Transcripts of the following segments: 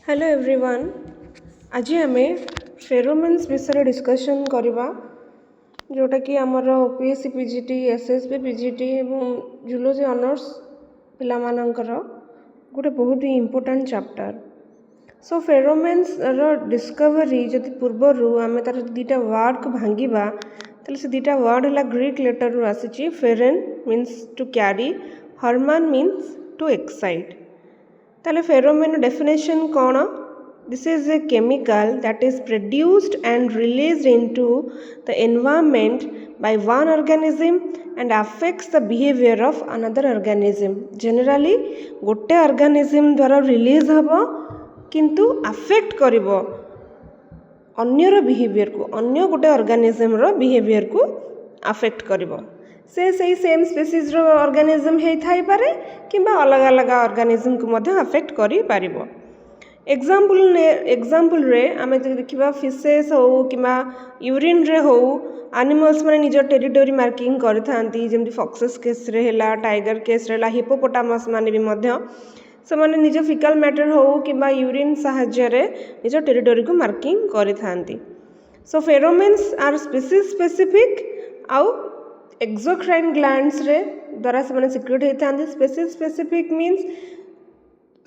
Hello everyone. आज आम फेरोमेन्स विषय डिस्कशन करवा जोटा कि आमर ओपीएससी पीजीटी एसएसबी पीजीटी और जूलॉजी ऑनर्स पिलामानंकर गोटे बहुत ही इम्पोर्टेंट चैप्टर। सो फेरोमेन्स रो डिस्कवरी जदि पूर्वर आम तार दुटा वर्ड को भांगा तो से दुटा वर्ड है ग्रीक लेटर रू आसी फेरेन मीन्स टू कैरी, हर्मान मीन्स टू एक्साइट। ताले फेरोमेन डेफिनेशन कौन? This is a chemical that is produced and released into the environment by one organism and affects the behaviour of another organism. Generally गोटे organism द्वारा release हबो किंतु affect करिवो अन्यर behaviour को, अन्य गोटे ऑर्गेनिज्म रो बिहेवियर को अफेक्ट करिवो। से सही सेम स्पीसीज रो ऑर्गेनिज्म हे थाई पारे किंबा अलग अलग ऑर्गेनिज्म को मध्य अफेक्ट करि पारिबो। एग्जांपल रे आमे देखिबा फिशेस हो किंबा यूरिन रे हो एनिमल्स माने निज टेरिटोरी मार्किंग करथांती, जेमति फॉक्सेस केस रे हैला, टाइगर केस रे हैला, हिपोपोटामस माने भी मध्य से माने निज फिकल मैटर हो किंबा यूरिन सहाय्य रे निज टेरिटोरी को मार्किंग करथांती। So pheromones are species specific आउ एक्सोक्राइन ग्लैंड्स रे द्वारा से माने सिक्रेट होता है। स्पेसीज स्पेसिफिक मीन्स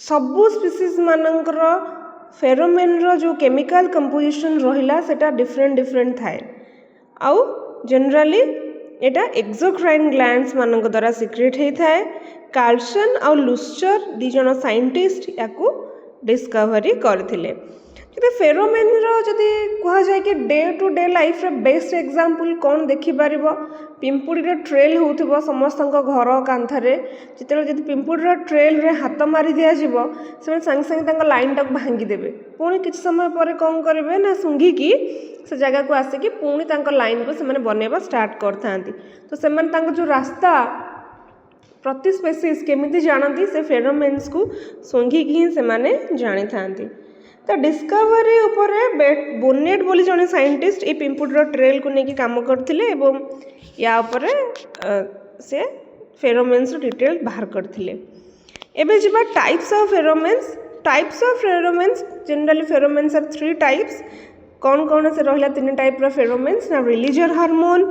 सबू स्पीसीज मानकर फेरोमेन रो जो केमिकल कंपोजिशन रहिला सेटा डिफरेंट डिफरेंट थाए। आउ जनरली एटा एक्सोक्राइन ग्लैंड्स मानक द्वारा सिक्रेट होता है। कार्लसन आउ लुस्चर दी जन साइंटिस्ट याकू डिस्कवरी करथिले। जदि फेरोमेन रो जदि कहा जाए कि डे टू डे लाइफ रे बेस्ट एग्जांपल कौन देखि पारिबो? पिंपुड़ी रे ट्रेल होउथिबो समस्तक घर कांथरे, जिते जदि पिंपुड़ी रे ट्रेल रे हाथ मारी दिया जिवो से संग संग तंग लाइन तक भांगी देबे। पुणी किछ समय पर कौन करिवे ना सुंघी की से जगह को आसिकी पुणी तंग लाइन को से माने बनेबा स्टार्ट करथांती। तो से माने तंग जो रास्ता प्रति स्पेसीज केमिति जानती से फेरोमेन्स को सुंघी की से माने जानि थांती। तो डिस्कवरी उपरे बोनेट बोली जने साइंटिस्ट ए पिंपुडर ट्रेल को लेकिन काम करथिले एवं या उपरे से फेरोमेन्स डिटेल बाहर करथिले। एबे जिबा types of pheromones. Types of pheromones generally pheromones are 3 types. कौन कौन से रहला 3 टाइप रो फेरोमेन्स ना? Releaser hormone,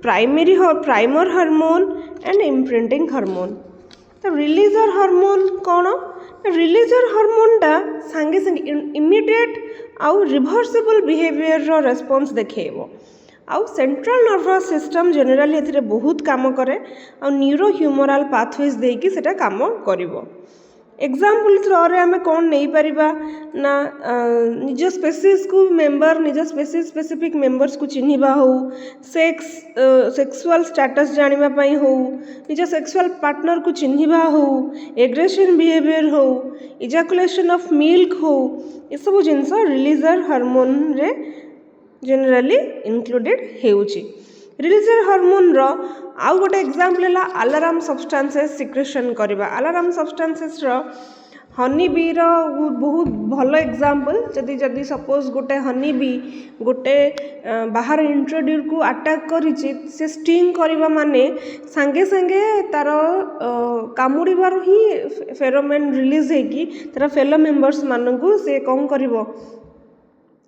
primer hormone and imprinting hormone. तो रिलीजर हार्मोन कौन? रिलीजर हार्मोनटा सांगे सांगे इमिडिएट आउ रिभर्सिबल बिहेवियर रो रेस्पॉन्स देखेबो। आउ सेंट्रल नर्वस सिस्टम जनरली एथिरे बहुत काम करे आउ न्यूरो ह्यूमरल पाथवेज देकी सेटा काम करिवो। एग्जांपल थ्रो रे हमें कौन नहीं परिबा ना निज स्पेसीज को मेंबर, निज स्पेसीज स्पेसिफिक मेंबर्स को चिन्हिबा हो, सेक्सुअल स्टेटस जानिबा पई हो, निज सेक्सुअल पार्टनर को चिन्हिबा हो, एग्रेशन बिहेवियर हो, इजाकुलेशन ऑफ मिल्क हो, ये सब जिनस रिलीजर हार्मोन रे जनरली इंक्लूडेड हेउची। रिलीजर हार्मोन रो आउ गोटे एग्जांपल है अलार्म सब्सटेंसेस सिक्रेशन करवा। अलार्म सब्सटेंसेस रो हनी बी रो बहुत भल एग्जांपल। जदि जदि सपोज गोटे हनी बी गोटे बाहर इंट्रोड्यूस को अटैक करिछि, से स्टिंग करवा माने संगे संगे तार कामुड़ीबार ही फेरोमेन रिलीज हेकी तार फेलो मेंबर्स मानकू से कौन करिवो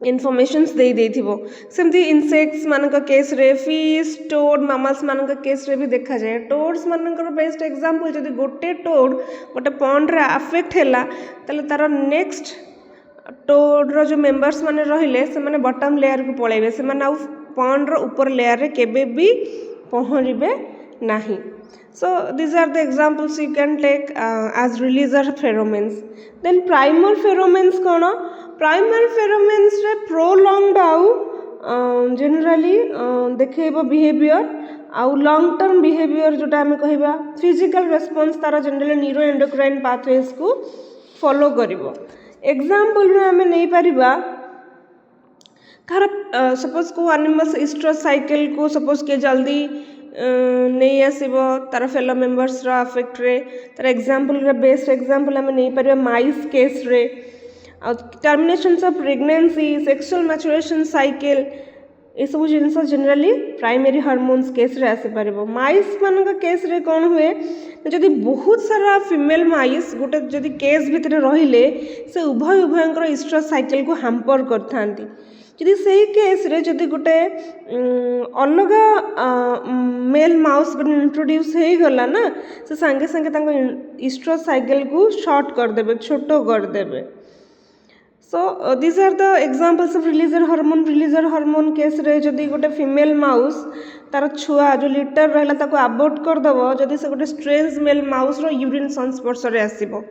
इनफॉरमेशंस दे देथिबो। सेमती इंसेक्ट्स मानक केस रे, फिश, टोड, मामल्स मानक केस रे भी देखा जाए। टोड्स मानकर बेस्ट एग्जांपल जदि गोटे टोड गोटे पॉन्ड रे अफेक्ट हैला तले तार नेक्स्ट टोड रो जो मेंबर्स माने रहिले से माने बॉटम लेयर को पळेबे, से माने आउ पॉन्ड रो ऊपर लेयर रे केबे भी पहुंचबे नाही। So these are the examples you can take as releaser pheromones. Then primer pheromones कौन? Primer pheromones रे prolonged आउ generally देखेबो behavior आउ long term behavior जोटा हमें कहबा physical response तारा generally neuroendocrine pathways को follow करिवो। Example रे हमें नहीं परिबा कार सपोज को एनिमल्स इस्ट्रस साइकिल को सपोज के जल्दी नहीं आसब तार फेलो मेंबर्स रा अफेक्ट रे। तार एग्जांपल रे बेस्ट एग्जांपल हमें नहीं परिबा माइस केस रे। Terminations of pregnancy, sexual maturation cycle ये सब जिनस जनरली प्राइमरी हार्मोन्स केस रे आसी पारिबो। माइस मान केस रे कौन हुए जदि बहुत सारा फीमेल माइस गोटे जदि केस भितर रहिले से उभय उभयंकर इस्ट्रस साइकिल को हैम्पर करथांती। जदि सही केस रे जदि गोटे अलग मेल माउस गोटे इंट्रोड्यूस हो गला ना से संगे संगे इस्ट्रस साइकिल को शॉर्ट करदेवे, छोटो करदेवे। So this are the examples of releaser hormone. Releaser hormone केस रे जदि गोटे फीमेल माउस तार छुआ जो लिटर रहला ताको अबॉर्ट करदब जदि से गोटे स्ट्रेंज मेल माउस रो यूरिन संस्पर्श रे आसीबो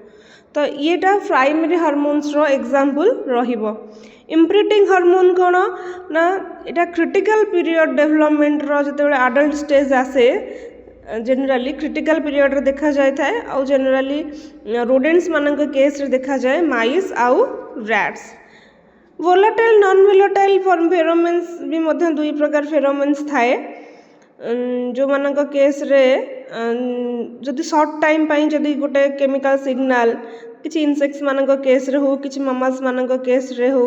तो येटा प्राइमरी हार्मोन्स रो एग्जांपल रहिबो। इम्प्रिंटिंग हार्मोन कौन ना इटा क्रिटिकल पीरियड डेवलपमेंट रो जते अडल्ट स्टेज आसे जनरली क्रिटिकल पीरियड रे देखा जाए थाए आउ जनरली रोडेंट्स मानक केस रे देखा जाए माइस आउ rats. Volatile non volatile pheromones भी मध्य दुई प्रकार फेरोमोन्स थाए जो मानक केस रे जदि शॉर्ट टाइम पाई जदि गोटे केमिकल सिग्नल किछि इनसेक्ट्स मानक केस रे हो किछि ममास मानक केस रे हो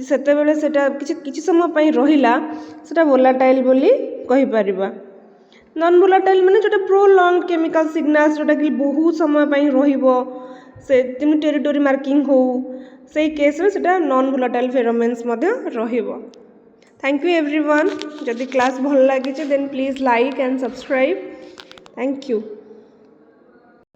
सेते बेले सेटा किछि समय पाई रहिला सेटा वोलाटाइल बोली कहि परिबा। नॉन वोलाटाइल माने जोटा प्रोलॉन्ग केमिकल सिग्नल्स जोटा कि बहुत समय पाई रहिबो से टेरिटोरी मार्किंग हो से केस रे सेटा नॉन वोलाटाइल फेरोमोन्स मध्य रहिबो। Thank you everyone. जदि क्लास भल लागी then please like and subscribe. Thank you.